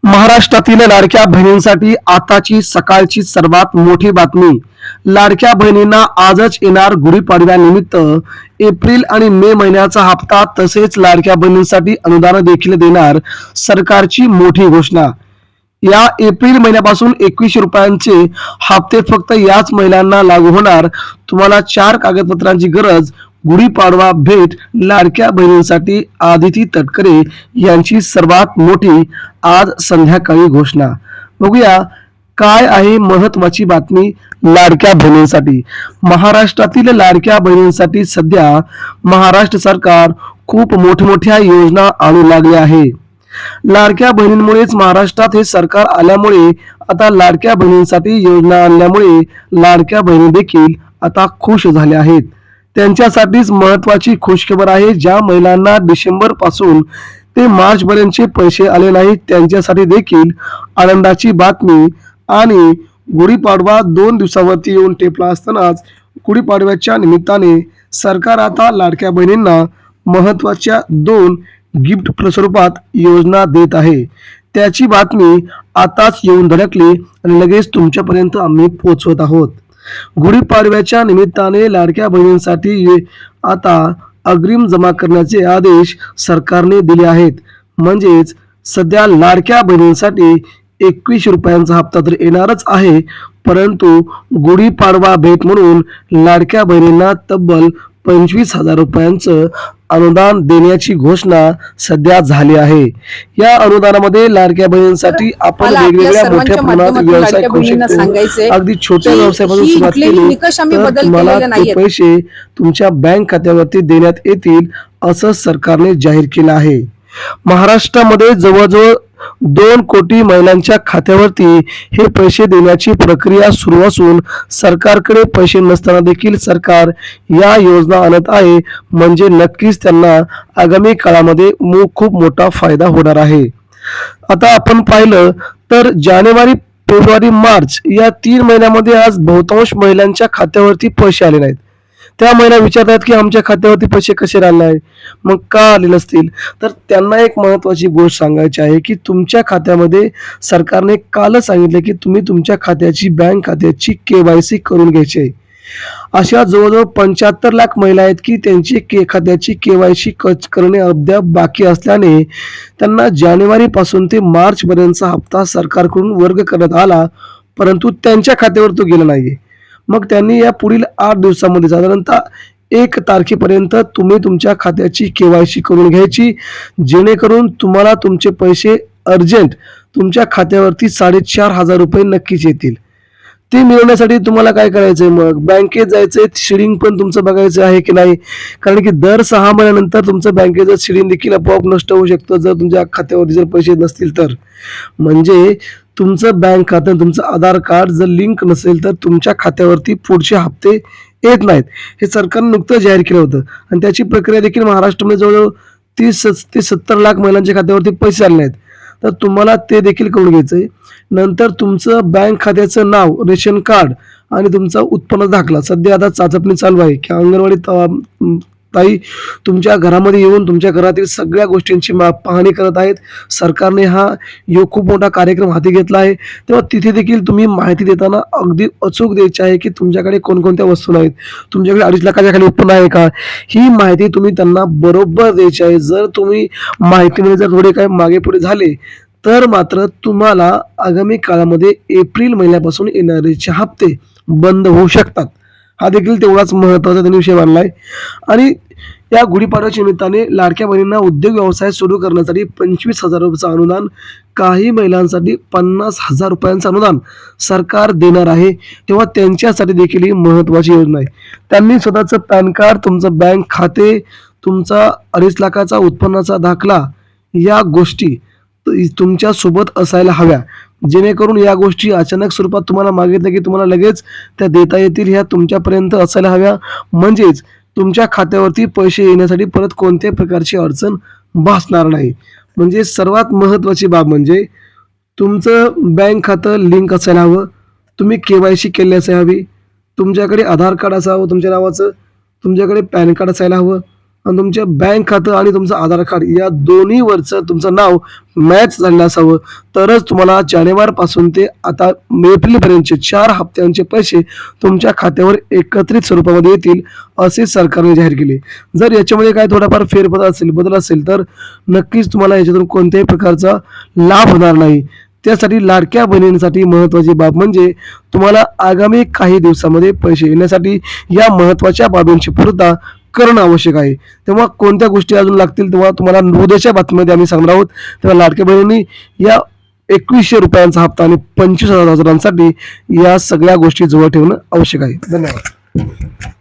महाराष्ट्रातील लाडक्या बहिणींसाठी आताची सकाळची सर्वात मोठी बातमी. लाडक्या बहिणींना आजच येणार गुढीपाडव्यानिमित्त एप्रिल आणि मे महिन्याचा हप्ता तसेच लाडक्या बहिणींसाठी अनुदान देखील देणार सरकारची मोठी घोषणा. या एप्रिल महिन्यापासून 2100 रुपयांचे हप्ते फक्त याच महिलांना लागू होणार. तुम्हाला 4 कागदपत्रांची गरज. गुढीपाडवा भेट लाडक्या बहिणींसाठी आदिती तटकरे यांची सर्वात मोठी आज संध्याकाळी घोषणा. बघूया काय आहे महत्वाची बातमी लाडक्या बहिणींसाठी. महाराष्ट्रातील लाडक्या बहिणींसाठी सध्या महाराष्ट्र सरकार खूप मोठमोठ्या योजना आणू लागले आहे. लाडक्या बहिणींमुळेच महाराष्ट्रात हे सरकार आल्यामुळे आता लाडक्या बहिणींसाठी योजना आणल्यामुळे लाडक्या बहिणी देखील आता खुश झाल्या आहेत. त्यांच्यासाठीच महत्वाची खुशखबर आहे. ज्या महिलांना डिसेंबर पासून ते मार्च पर्यंतचे पैसे आले नाहीत त्यांच्यासाठी देखील आनंदाची बातमी. आणि गुढीपाडवा 2 दिवसावरती येऊन टेपला असतानाच गुढीपाडव्याच्या निमित्ताने सरकार आता लाडक्या बहिणींना महत्वाच्या 2 गिफ्ट स्वरूपात योजना देत आहे. त्याची बातमी आताच येऊन धडकली आणि लगेच तुमच्यापर्यंत आम्ही पोहोचवत आहोत. गुढीपाडव्याच्या निमित्ताने लाडक्या बहिणींसाठी आता अग्रिम जमा करण्याचे आदेश सरकारने दिले आहेत. म्हणजेच सध्या लाडक्या बहिणींसाठी 2100 रुपयांचा हप्ता तर येणारच आहे, परंतु गुढीपाडवा भेट म्हणून लाडक्या बहिणींना तब्बल 25,000 रुपयांचं अनुदान देण्याची घोषणा सध्या झाली आहे. या अनुदानामध्ये लाडक्या बहिणींसाठी आपण वेगवेगळ्या मोठ्या प्रमाणात व्यवसाय करू शकतो. अगदी छोट्या व्यवसायापासून सुरुवात केली तर तुम्हाला ते पैसे तुमच्या बँक खात्यावरती देण्यात येतील असं सरकारने जाहीर केलं आहे. महाराष्ट्रामध्ये जवळजवळ 2 कोटी महिलांच्या खात्यावरती हे पैसे देण्याची प्रक्रिया सुरू असून सरकारकडे पैसे नसताना देखील सरकार या योजना आणत आहे. म्हणजे नक्कीच त्यांना आगामी काळामध्ये खूप मोठा फायदा होणार आहे. आता आपण पाहिलं तर जानेवारी, फेब्रुवारी, मार्च या 3 महिन्यामध्ये आज बहुतांश महिलांच्या खात्यावरती पैसे आले नाहीत. त्या महिला विचारतात की आमच्या खात्यावरती पैसे कसे राहिले नाही, मग का आले नसतील. तर त्यांना एक महत्वाची गोष्ट सांगायची आहे की तुमच्या खात्यामध्ये सरकारने कालच सांगितले की तुम्ही तुमच्या खात्याची बँक खात्याची KYC करून घ्यायची आहे. अशा जवळजवळ 75 लाख महिला आहेत की त्यांची खात्याची KYC करणे अद्याप बाकी असल्याने त्यांना जानेवारी पासून ते मार्च पर्यंतचा हप्ता सरकारकडून वर्ग करण्यात आला, परंतु त्यांच्या खात्यावर तो गेला नाहीये. मग त्यांनी या पुढील 8 दिवसामध्ये साधारणतः 1 तारखेपर्यंत तुम्ही तुमच्या खात्याची KYC करून घ्यायची, जेणेकरून तुम्हाला तुमचे पैसे अर्जंट तुमच्या खात्यावरती 4,500 रुपये नक्कीच येतील. ते मिळवण्यासाठी तुम्हाला काय करायचंय, मग बँकेत जायचंय. शिडिंग पण तुमचं बघायचं आहे की नाही, कारण की दर 6 महिन्यानंतर तुमचं बँकेचं शिडिंग देखील आपोआप नष्ट होऊ शकतं जर तुमच्या खात्यावरती जर पैसे नसतील तर. म्हणजे तुमचं बँक खातं, तुमचं आधार कार्ड जर लिंक नसेल तर तुमच्या खात्यावरती पुढचे हप्ते येत नाहीत. हे सरकारने नुकतंच जाहीर केलं होतं आणि त्याची प्रक्रिया देखील महाराष्ट्रामध्ये जवळजवळ 30 ते 70 लाख महिलांच्या खात्यावरती पैसे आले नाहीत. तर तुम्हाला ते देखील करून घ्यायचंय. नंतर तुमचं बँक खात्याचं नाव, रेशन कार्ड आणि तुमचा उत्पन्न दाखला. सध्या आता चाचपणी चालू आहे की अंगणवाडी ताई तुमच्या घरामध्ये येऊन तुमच्या घरातील सगळ्या गोष्टींची पाहणी करत आहेत. सरकारने हा खूप मोठा कार्यक्रम हाती घेतला आहे. तेव्हा तिथे देखील तुम्ही माहिती देताना अगदी अचूक द्यायची आहे की तुमच्याकडे कोणकोणत्या वस्तू नाहीत, तुमच्याकडे 2.5 लाखाच्या खाली उत्पन्न आहे का, ही माहिती तुम्ही त्यांना बरोबर द्यायची आहे. जर तुम्ही माहितीमध्ये जर थोडे काही मागे पुढे झाले तर मात्र तुम्हाला आगामी काळामध्ये एप्रिल महिन्यापासून येणारेचे हप्ते बंद होऊ शकतात. हा देखील तेवढाच महत्त्वाचा त्यांनी विषय मानलाय. आणि या गुढीपाडव्याच्या निमित्ताने लाडक्या बहिणींना उद्योग व्यवसाय सुरू करण्यासाठी 25,000 रुपयांचं अनुदान, काही महिलांसाठी 50,000 रुपयांचं अनुदान सरकार देणार आहे. तेव्हा त्यांच्यासाठी देखील ही महत्त्वाची योजना आहे. त्यांनी स्वतःचं पॅन कार्ड, तुमचं बँक खाते, तुमचा 2.5 लाखाचा उत्पन्नाचा दाखला, या गोष्टी तुमच्या सोबत असायला हव्या, जेणेकरून या गोष्टी अचानक स्वरूपात तुम्हाला मागितल्या की तुम्हाला लगेच त्या देता येतील. ह्या तुमच्यापर्यंत असायला हव्या, म्हणजेच तुमच्या खात्यावरती पैसे येण्यासाठी परत कोणत्याही प्रकारची अडचण भासणार नाही. म्हणजे सर्वात महत्त्वाची बाब म्हणजे तुमचं बँक खातं लिंक असायला हवं, तुम्ही KYC केली असायला हवी, तुमच्याकडे आधार कार्ड असावं तुमच्या नावाचं, तुमच्याकडे पॅन कार्ड असायला हवं आणि तुमच्या बँक खातं आणि तुमचं आधार कार्ड या दोन्हीवरचं तुमचं नाव मॅच झालेलं असावं, तरच तुम्हाला जानेवारीपासून ते आता एप्रिलपर्यंतचे 4 हप्त्यांचे पैसे तुमच्या खात्यावर एकत्रित स्वरूपामध्ये येतील, असे सरकारने जाहीर केले. जर याच्यामध्ये काय थोडाफार बदल असेल तर नक्कीच तुम्हाला याच्यातून कोणत्याही प्रकारचा लाभ होणार नाही. त्यासाठी लाडक्या बहिणींसाठी महत्त्वाची बाब म्हणजे तुम्हाला आगामी काही दिवसामध्ये पैसे येण्यासाठी या महत्त्वाच्या बाबींची पूर्तता करणं आवश्यक आहे. तेव्हा कोणत्या गोष्टी अजून लागतील तेव्हा तुम्हाला उद्याच्या बातमीमध्ये आम्ही सांगणार आहोत. तेव्हा लाडक्या बहिणींनी या 2100 रुपयांचा हप्ता आणि 25,000 हजारांसाठी या सगळ्या गोष्टी जवळ ठेवणं आवश्यक आहे. धन्यवाद.